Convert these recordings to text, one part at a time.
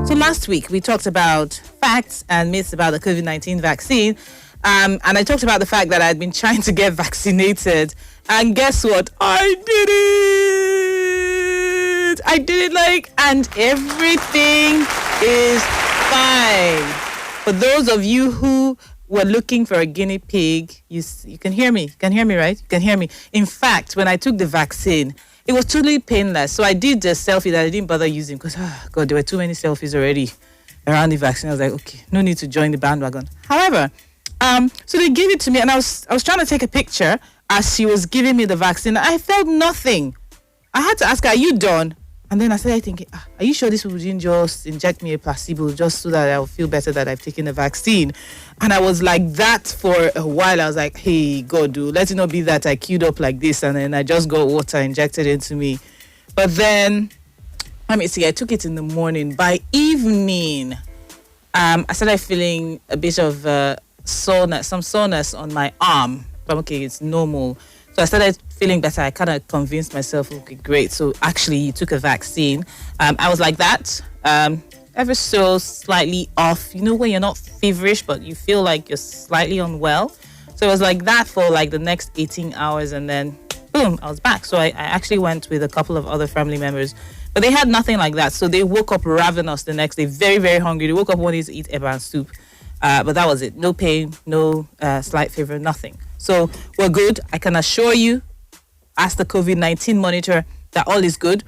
So last week we talked about facts and myths about the COVID-19 vaccine. And I talked about the fact that I'd been trying to get vaccinated. And guess what? I did it! And everything is fine. For those of you who were looking for a guinea pig, you can hear me. You can hear me, right? You can hear me. In fact, when I took the vaccine, it was totally painless. So I did the selfie that I didn't bother using because, God, there were too many selfies already around the vaccine. I was like, okay, no need to join the bandwagon. However, so they gave it to me, and I was trying to take a picture as she was giving me the vaccine. I felt nothing. I had to ask her, are you done? And then I started thinking, are you sure this wouldn't just inject me a placebo just so that I'll feel better that I've taken the vaccine? And I was like that for a while. I was like, hey, God, dude, let it not be that I queued up like this and then I just got water injected into me. But then, let me see, I took it in the morning. By evening, I started feeling a bit of soreness, some soreness on my arm. But okay, it's normal. So I started feeling better. I kind of convinced myself, okay, great. So actually, you took a vaccine. I was like that, ever so slightly off. You know, when you're not feverish, but you feel like you're slightly unwell. So it was like that for like the next 18 hours. And then, boom, I was back. So I actually went with a couple of other family members. But they had nothing like that. So they woke up ravenous the next day, very, very hungry. They woke up wanting to eat eba and soup. But that was it. No pain, no slight fever, nothing. So we're good. I can assure you, ask the COVID-19 monitor, that all is good.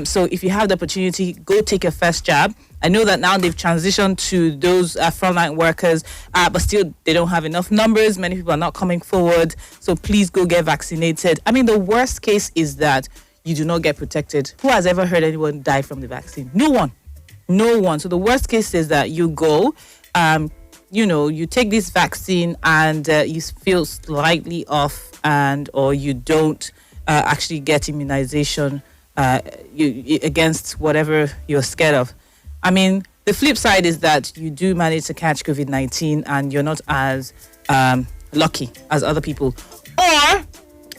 So if you have the opportunity, go take your first jab. I know that now they've transitioned to those frontline workers, but still they don't have enough numbers. Many people are not coming forward. So please go get vaccinated. I mean, the worst case is that you do not get protected. Who has ever heard anyone die from the vaccine? No one. So the worst case is that you go, you take this vaccine and you feel slightly off or you don't actually get immunization against whatever you're scared of. I mean, the flip side is that you do manage to catch COVID-19 and you're not as lucky as other people. Or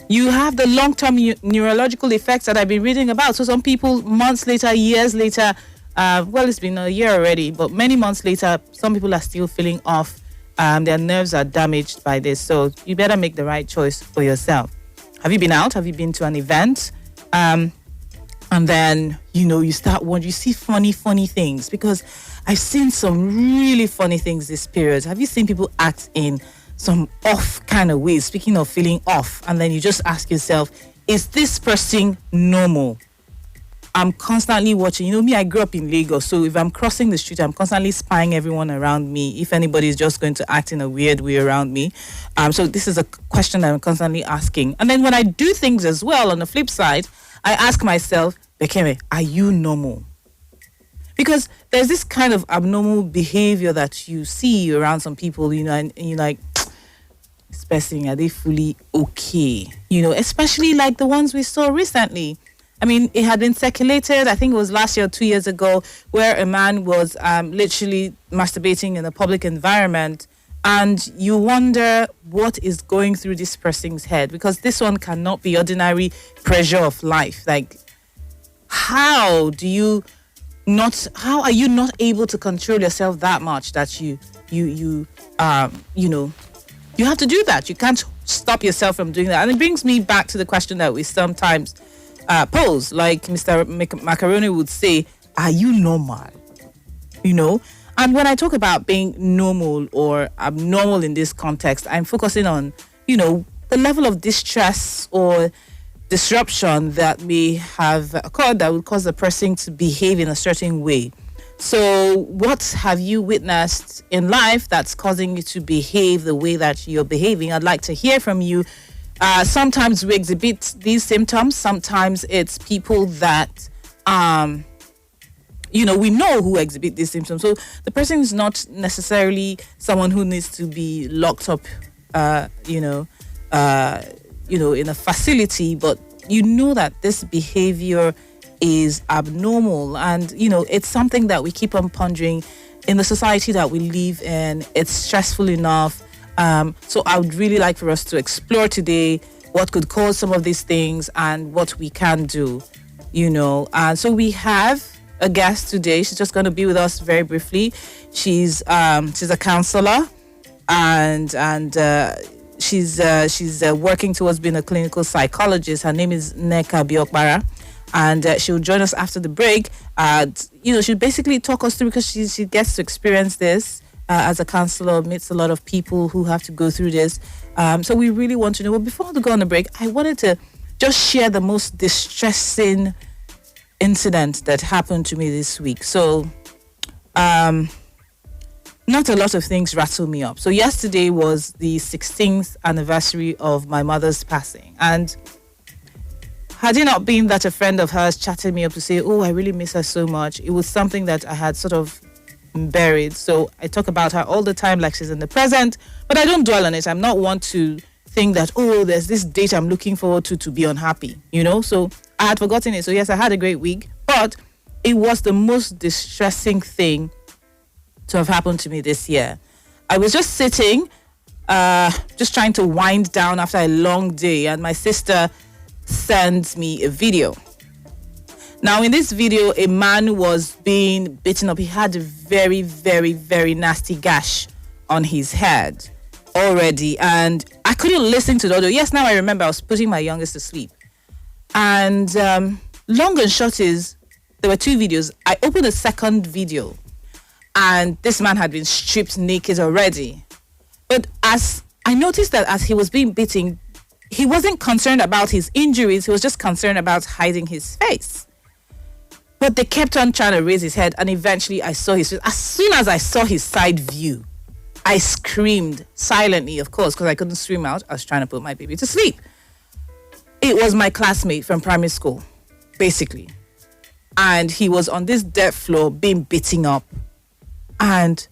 you have the long-term neurological effects that I've been reading about. So some people, months later, years later, it's been a year already, but many months later, some people are still feeling off. Their nerves are damaged by this. So you better make the right choice for yourself. Have you been out? Have you been to an event? And then, you start wondering, you see funny things. Because I've seen some really funny things this period. Have you seen people act in some off kind of ways? Speaking of feeling off, and then you just ask yourself, is this person normal? I'm constantly watching. Me, I grew up in Lagos. So if I'm crossing the street, I'm constantly spying everyone around me. If anybody is just going to act in a weird way around me. So this is a question that I'm constantly asking. And then when I do things as well, on the flip side, I ask myself, Bekeme, are you normal? Because there's this kind of abnormal behavior that you see around some people, and you're like, this person, are they fully okay? Especially like the ones we saw recently. I mean, it had been circulated, I think it was last year or 2 years ago, where a man was literally masturbating in a public environment. And you wonder what is going through this person's head, because this one cannot be ordinary pressure of life. Like, how are you not able to control yourself that much that you have to do that? You can't stop yourself from doing that. And it brings me back to the question that we sometimes pose, like Mr. Macaroni would say, are you normal? And when I talk about being normal or abnormal in this context, I'm focusing on, the level of distress or disruption that may have occurred that would cause the person to behave in a certain way. So what have you witnessed in life that's causing you to behave the way that you're behaving? I'd like to hear from you. Sometimes we exhibit these symptoms. Sometimes it's people that, we know who exhibit these symptoms. So the person is not necessarily someone who needs to be locked up, in a facility, but that this behavior is abnormal. And, it's something that we keep on pondering in the society that we live in. It's stressful enough. So I would really like for us to explore today what could cause some of these things and what we can do, And so we have a guest today. She's just going to be with us very briefly. She's a counselor, and she's working towards being a clinical psychologist. Her name is Nneka Biokbara, and she'll join us after the break. She'll basically talk us through, because she gets to experience this as a counselor, meets a lot of people who have to go through this. So we really want to know. But before we go on the break, I wanted to just share the most distressing incident that happened to me this week. So, not a lot of things rattle me up. So yesterday was the 16th anniversary of my mother's passing. And had it not been that a friend of hers chatted me up to say, oh, I really miss her so much, it was something that I had sort of buried. So I talk about her all the time like she's in the present, but I don't dwell on it. I'm not one to think that, oh, there's this date I'm looking forward to be unhappy, So I had forgotten it. So yes, I had a great week, but it was the most distressing thing to have happened to me this year. I was just sitting, just trying to wind down after a long day, and my sister sends me a video. Now, in this video, a man was being beaten up. He had a very, very, very nasty gash on his head already, and I couldn't listen to the audio. Yes, now I remember I was putting my youngest to sleep. And long and short is, there were two videos. I opened a second video, and this man had been stripped naked already. But as I noticed that as he was being beaten, he wasn't concerned about his injuries. He was just concerned about hiding his face. But they kept on trying to raise his head, and eventually I saw his face. As soon as I saw his side view, I screamed silently, of course, because I couldn't scream out. I was trying to put my baby to sleep. It was my classmate from primary school, basically. And he was on this dirt floor being beaten up. And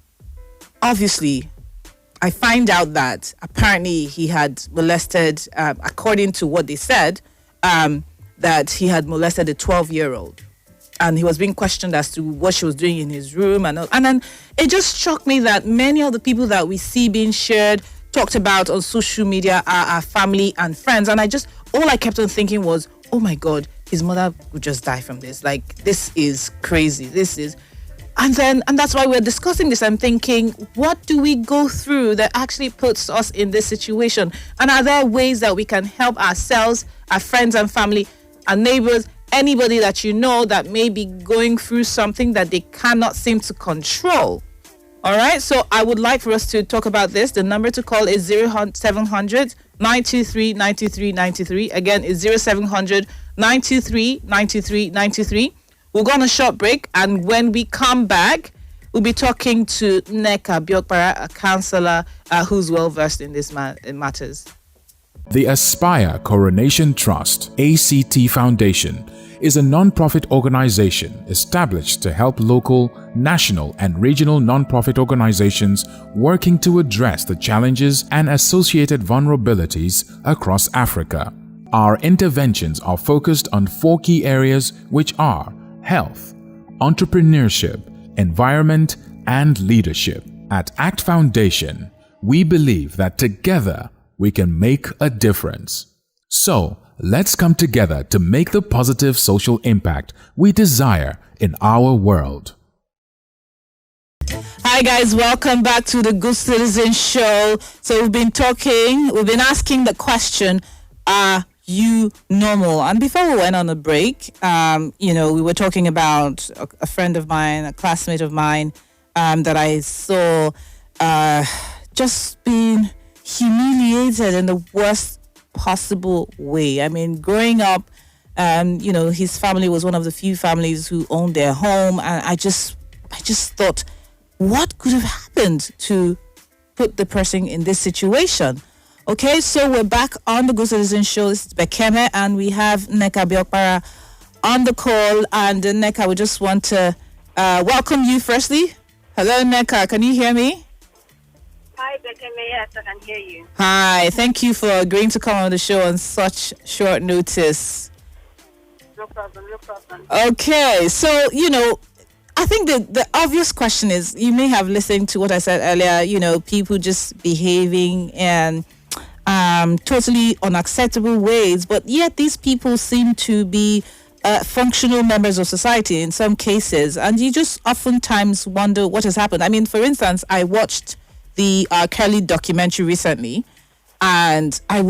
obviously, I find out that apparently he had molested, according to what they said, that he had molested a 12-year-old. And he was being questioned as to what she was doing in his room. And then it just struck me that many of the people that we see being shared, talked about on social media are our family and friends. And all I kept on thinking was, oh my God, his mother would just die from this. Like, this is crazy. And that's why we're discussing this. I'm thinking, what do we go through that actually puts us in this situation? And are there ways that we can help ourselves, our friends and family, our neighbors, anybody that you know that may be going through something that they cannot seem to control? All right. So I would like for us to talk about this. The number to call is 0700 923 93 93. Again, it's 0700 923 93 93. We'll go on a short break, and when we come back, we'll be talking to Nneka Biokbara, a counselor who's well versed in this matters. The Aspire Coronation Trust, ACT Foundation, is a non-profit organization established to help local, national, and regional non-profit organizations working to address the challenges and associated vulnerabilities across Africa. Our interventions are focused on 4 key areas, which are health, entrepreneurship, environment, and leadership. At ACT Foundation, we believe that together we can make a difference. So, let's come together to make the positive social impact we desire in our world. Hi guys, welcome back to the Good Citizen Show. So we've been asking the question, are you normal? And before we went on a break, we were talking about a friend of mine, a classmate of mine, that I saw just being humiliated in the worst possible way. I mean, growing up, his family was one of the few families who owned their home, and I just thought, what could have happened to put the person in this situation? Okay, so we're back on the Good Citizen Show. This is Bekeme, and we have Nneka Biokbara on the call. And Nneka, we just want to welcome you firstly. Hello, Nneka, can you hear me? Hi, Bekeme. Yes, I can hear you. Hi, thank you for agreeing to come on the show on such short notice. No problem. Okay, so, I think the obvious question is, you may have listened to what I said earlier, people just behaving in totally unacceptable ways, but yet these people seem to be functional members of society in some cases, and you just oftentimes wonder what has happened. I mean, for instance, I watched the Kelly documentary recently, and I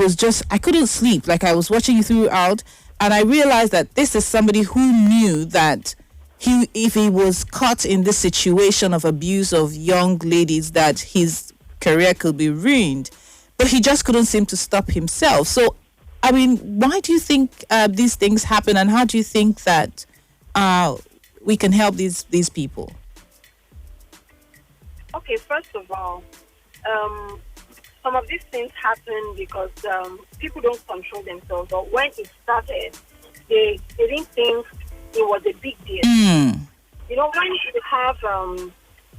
couldn't sleep. Like, I was watching it throughout, and I realized that this is somebody who knew that if he was caught in this situation of abuse of young ladies, that his career could be ruined, but he just couldn't seem to stop himself. So, I mean, why do you think these things happen, and how do you think that we can help these people? Okay, first of all, some of these things happen because people don't control themselves. Or when it started, they didn't think it was a big deal. You know, when you have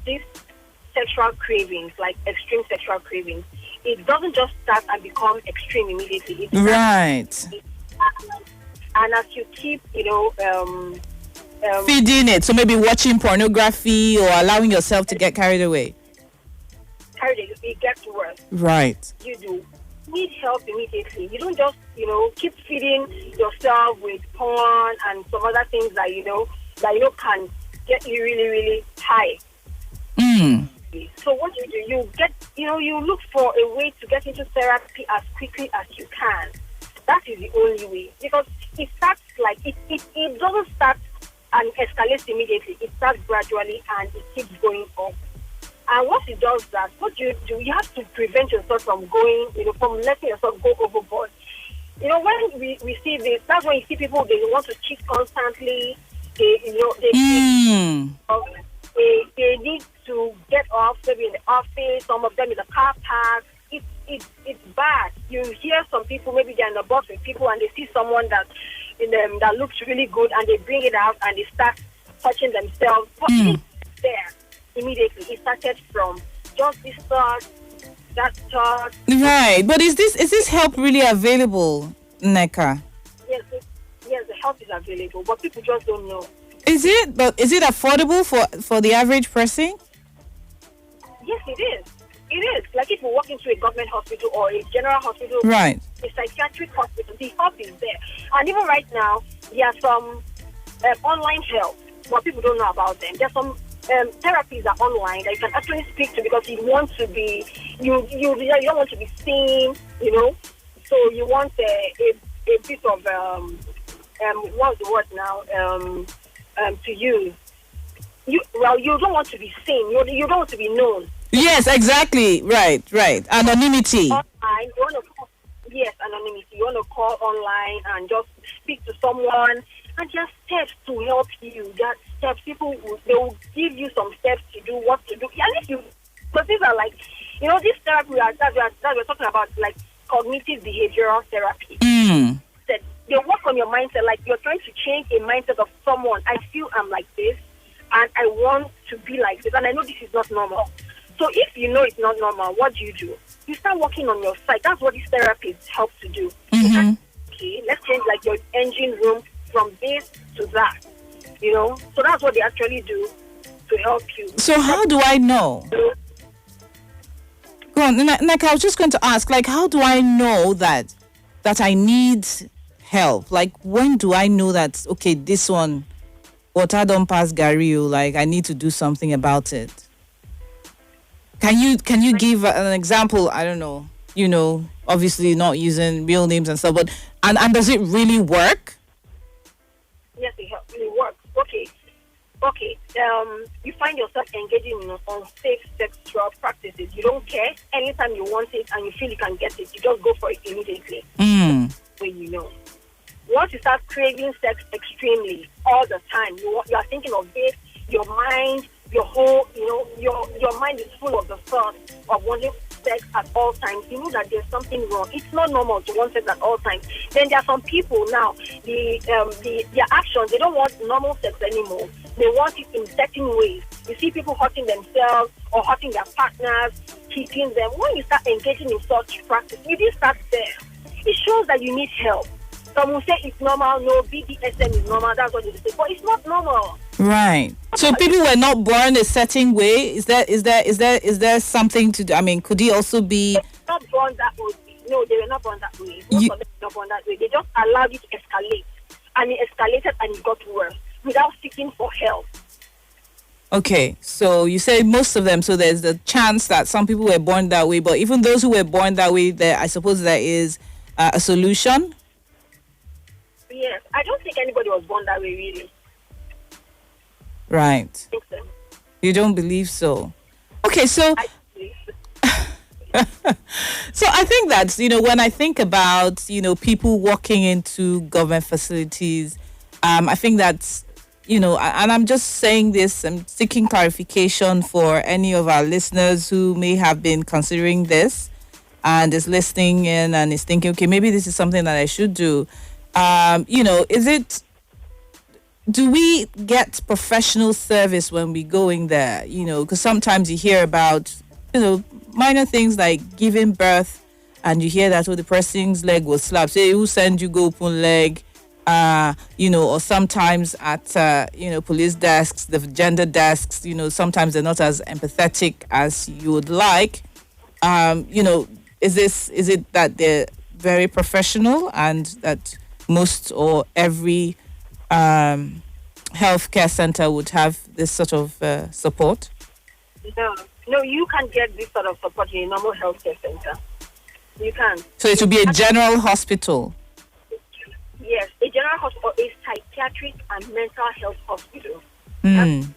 these sexual cravings, like extreme sexual cravings, it doesn't just start and become extreme immediately. Right. And as you keep, feeding it, so maybe watching pornography or allowing yourself to get carried away. It gets worse. Right. You do need help immediately. You don't just, keep feeding yourself with porn and some other things that can get you really, really high. So what you do, you look for a way to get into therapy as quickly as you can. That is the only way, because it starts like it doesn't start and escalate immediately. It starts gradually and it keeps going up. And once it does that, what you do, you have to prevent yourself from going, from letting yourself go overboard. When we see this, that's when you see people, they want to cheat constantly. They need to get off, maybe in the office, some of them in the car park. It's bad. You hear some people, maybe they're in the bus with people and they see someone that looks really good, and they bring it out and they start touching themselves. But it's there immediately. It started from just this thought, that thought. Right. But is this help really available, Nneka? Yes, the help is available, but people just don't know. Is it? But is it affordable for the average person? Yes, it is. It is. Like if you walk into a government hospital or a general hospital, right, a psychiatric hospital, the help is there. And even right now, there are some online help, but people don't know about them. There's some therapies that are online that you can actually speak to, because you want to be, you don't want to be seen, so you want a bit of what's the word now? To use. You don't want to be seen. You don't want to be known. Yes, exactly. Right. Anonymity. Online, anonymity. You want to call online and just speak to someone, and there are steps to help you. There are steps. They will give you some steps to do what to do. Because these are like, this therapy that we're talking about, like cognitive behavioral therapy. They work on your mindset, like you're trying to change a mindset of someone. I feel I'm like this, and I want to be like this, and I know this is not normal. So if you know it's not normal, what do? You start working on your side. That's what these therapists help to do. Okay, let's change like your engine room from this to that. So that's what they actually do to help you. So how do I know? Go on, like I was just going to ask, like, how do I know that I need help? Like, when do I know that, okay, this one, water don't pass Gary, like I need to do something about it? Can you give an example? I don't know, obviously not using real names and stuff, but and does it really work? Yes, it works. Okay. You find yourself engaging in unsafe sexual practices. You don't care. Anytime you want it and you feel you can get it, you just go for it immediately. When you know. Once you start craving sex extremely all the time, you are thinking of it, your mind, your whole, your mind is full of the thought of wanting sex at all times. You know that there's something wrong. It's not normal to want sex at all times. Then there are some people now, their actions, they don't want normal sex anymore. They want it in certain ways. You see people hurting themselves or hurting their partners, keeping them. When you start engaging in such practice, you didn't start there. It shows that you need help. Some will say it's normal. No, BDSM is normal. That's what they say. But it's not normal. Right. So people were not born a certain way. Is there something to do? I mean, could he also be? They were not born that way. No, they were not born that way. Most of them were not born that way. They just allowed it to escalate. and it escalated and it got worse without seeking for help. Okay, so you say most of them. So there's the chance that some people were born that way, but even those who were born that way, there, I suppose there is a solution. Yes, I don't think anybody was born that way, really. Right. I think so. You don't believe so? Okay, so I believe so. so I think that, when I think about, people walking into government facilities, I think that's, and I'm just saying this, I'm seeking clarification for any of our listeners who may have been considering this and is listening in and is thinking, okay, maybe this is something that I should do. Do we get professional service when we go in there? Because sometimes you hear about, minor things like giving birth, and you hear that, the person's leg was slapped. Say, who send you go open leg? Or sometimes at, police desks, the gender desks, sometimes they're not as empathetic as you would like. Is it that they're very professional and that most or every healthcare center would have this sort of support? No, you can't get this sort of support in a normal healthcare center. You can't. So it will be a general hospital? Yes, a general hospital, a psychiatric and mental health hospital. Mm.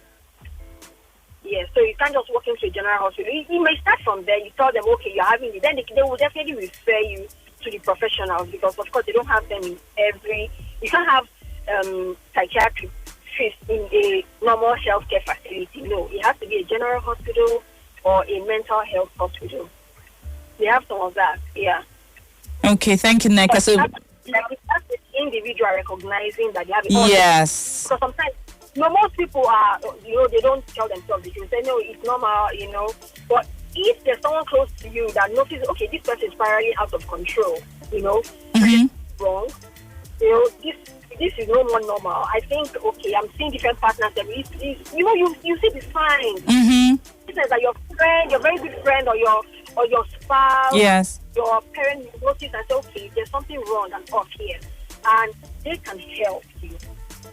Yes, so you can't just walk into a general hospital. You may start from there. You tell them, okay, you're having it. Then they will definitely refer you to the professionals, because, of course, they don't have them in every... You can't have psychiatric in a normal healthcare facility. No, it has to be a general hospital or a mental health hospital. They have some of that, yeah. Okay, thank you, Neka. So, that's the individual recognizing that they have it. Yes. Because sometimes, most people are, they don't tell themselves. They can say, no, it's normal, But if there's someone close to you that notices, okay, this person is spiraling out of control, wrong, this is no more normal. I think, okay, I'm seeing different partners. You see the signs. Mm-hmm. It says that your friend, your very good friend, or your spouse, yes, your parent notice and say, okay, there's something wrong and off here, and they can help you.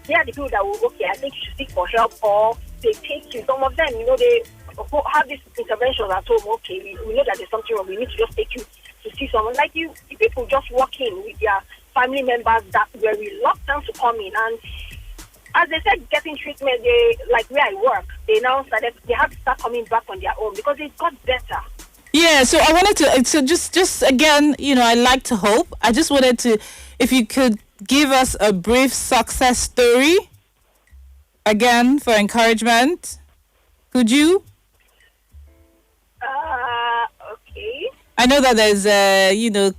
They are the people that will, okay, I think you should seek for help, or they take you. Some of them, they have this intervention at home. Okay, we know that there's something wrong. We need to just take you to see someone. Like you, the people just walk in with their family members that were reluctant to come in, and as they said, getting treatment, they, like where I work, they now started, they have to start coming back on their own because it got better. Yeah, so I wanted to, so just again, I like to hope. I just wanted to, if you could give us a brief success story, again, for encouragement. Could you? Okay. I know that there's,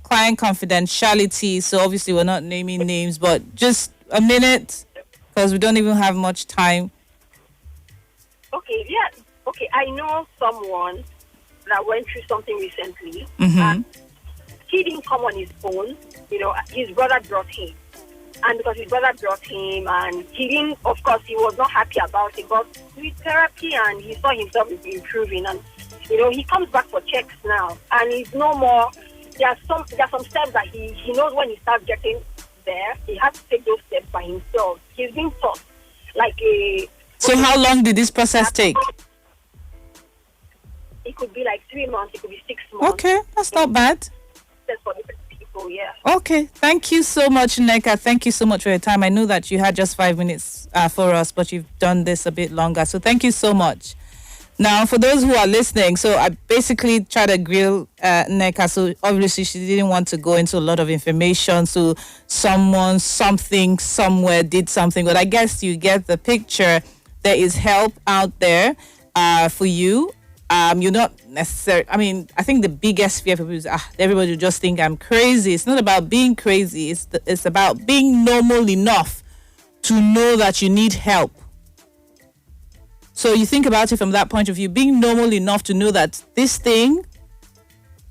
client confidentiality, so obviously we're not naming names, but just a minute, because we don't even have much time. Okay, yeah. Okay, I know someone that went through something recently. Mm-hmm. And he didn't come on his own. His brother brought him. And because his brother brought him, and he didn't, of course, he was not happy about it. But with therapy, and he saw himself improving. And, he comes back for checks now. And he's no more, there are some steps that he knows when he starts getting there. He has to take those steps by himself. He's been taught like a... So how long did this process take? It could be like 3 months. It could be 6 months. Okay, that's not bad. That's for different people, yeah. Okay, thank you so much, Neka. Thank you so much for your time. I know that you had just 5 minutes for us, but you've done this a bit longer. So thank you so much. Now, for those who are listening, so I basically tried to grill Neka. So obviously she didn't want to go into a lot of information. So someone, something, somewhere did something. But I guess you get the picture. There is help out there for you. You're not necessarily, I think the biggest fear for people is everybody will just think I'm crazy. It's not about being crazy. It's about being normal enough to know that you need help. So you think about it from that point of view, being normal enough to know that this thing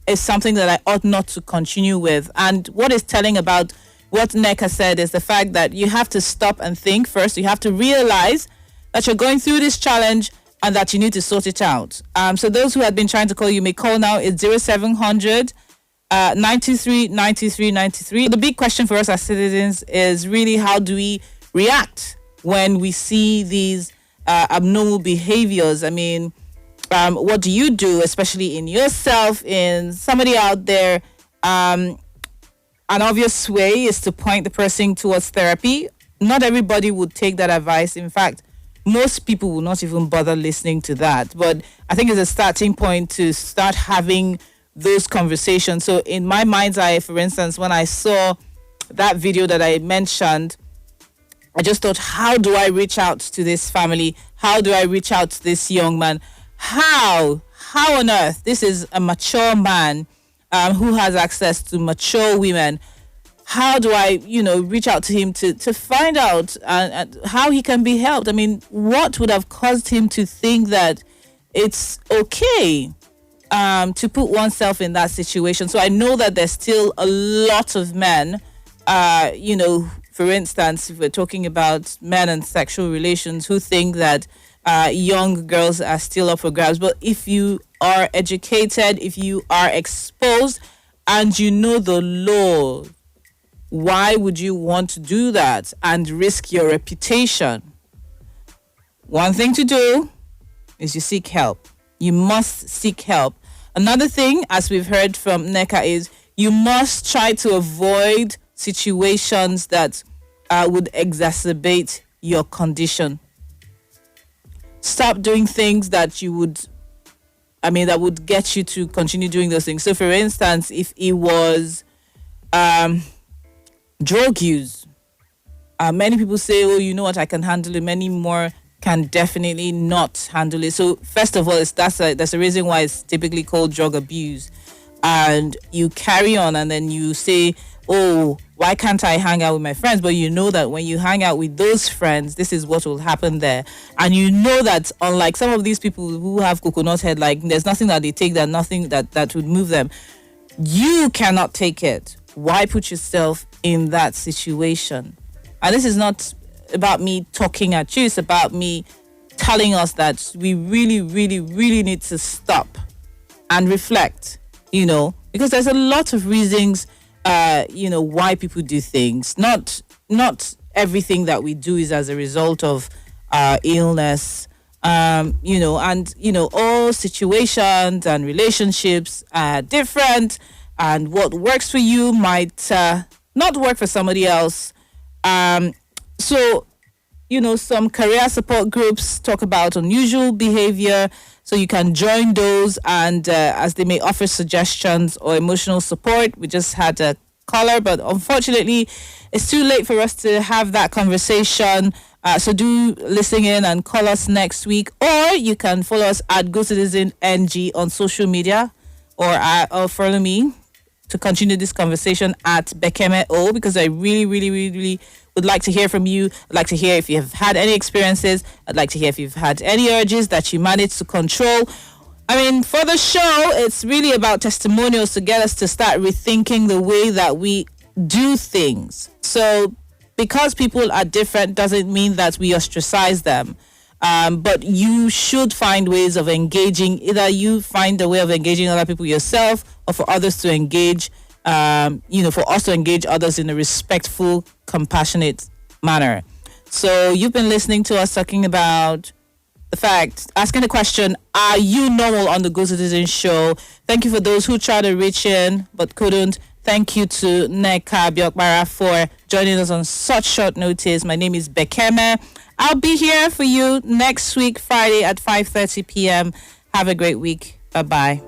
is something that I ought not to continue with. And what is telling about what Neka said is the fact that you have to stop and think first. You have to realize that you're going through this challenge and that you need to sort it out. So those who have been trying to call, you may call now. It's 0700 93. The big question for us as citizens is really, how do we react when we see these abnormal behaviors? I mean, what do you do, especially in yourself, in somebody out there? An obvious way is to point the person towards therapy. Not everybody would take that advice. In fact, most people will not even bother listening to that. But I think it's a starting point to start having those conversations. So in my mind's eye, for instance, when I saw that video that I mentioned, I just thought, how do I reach out to this family? How do I reach out to this young man? How on earth? This is a mature man who has access to mature women. How do I, reach out to him to find out how he can be helped? I mean, what would have caused him to think that it's okay to put oneself in that situation? So I know that there's still a lot of men, for instance, if we're talking about men and sexual relations, who think that young girls are still up for grabs. But if you are educated, if you are exposed, and you know the law, why would you want to do that and risk your reputation? One thing to do is you seek help. You must seek help. Another thing, as we've heard from Nneka, is you must try to avoid situations that would exacerbate your condition. Stop doing things that that would get you to continue doing those things. So, for instance, if it was drug use, many people say, oh, you know what, I can handle it. Many more can definitely not handle it. So, first of all, that's a reason why it's typically called drug abuse. And you carry on and then you say, oh, why can't I hang out with my friends? But you know that when you hang out with those friends, this is what will happen there. And you know that unlike some of these people who have coconut head, like there's nothing that they take, that nothing that would move them. You cannot take it. Why put yourself in that situation? And this is not about me talking at you. It's about me telling us that we really, really, really need to stop and reflect, because there's a lot of reasons why people do things. Not everything that we do is as a result of illness. All situations and relationships are different, and what works for you might not work for somebody else. Some career support groups talk about unusual behavior, so you can join those, and as they may offer suggestions or emotional support. We just had a caller, but unfortunately, it's too late for us to have that conversation. So do listen in and call us next week, or you can follow us at Go Citizen NG on social media, or follow me to continue this conversation at Bekeme O, because I really, really, really, really would like to hear from you. I'd like to hear if you have had any experiences. I'd like to hear if you've had any urges that you managed to control. I mean, for the show, it's really about testimonials to get us to start rethinking the way that we do things. So because people are different doesn't mean that we ostracize them. But you should find ways of engaging. Either you find a way of engaging other people yourself, or for others to engage, for us to engage others in a respectful, compassionate manner. So you've been listening to us talking about the fact, asking the question, are you normal on the Go Citizen show? Thank you for those who tried to reach in but couldn't. Thank you to Nneka Biokbara for joining us on such short notice. My name is Bekeme. I'll be here for you next week, Friday at 5:30 p.m. Have a great week. Bye-bye.